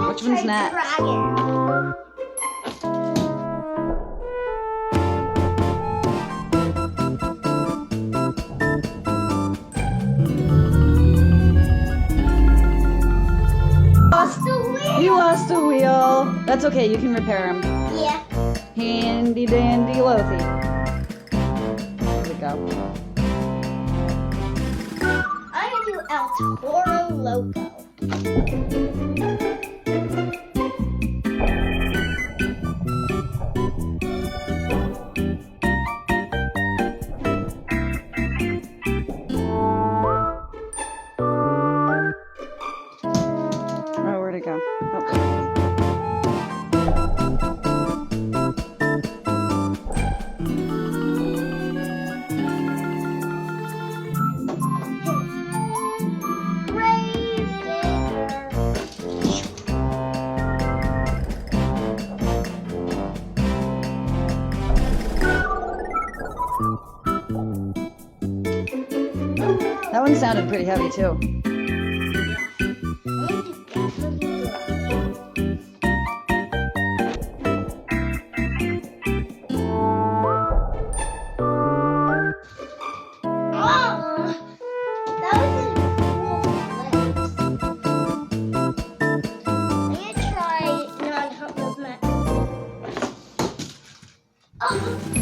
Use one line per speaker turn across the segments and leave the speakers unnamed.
Which one's next?
Dragon.
You lost a wheel. That's okay, you can repair them.
Yeah.
Handy dandy Lothy. Here we go.
I'm gonna do El Toro Loco.
Oh, where'd it go? Oh.
Grave digger.
That one sounded pretty heavy too.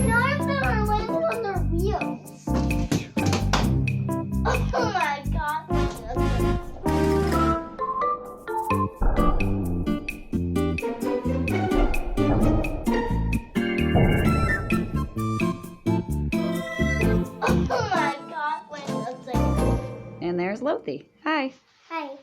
Now I've never landed on their wheels. Oh my god. Oh my god. Wait, that's like...
And there's Lothy. Hi.
Hi.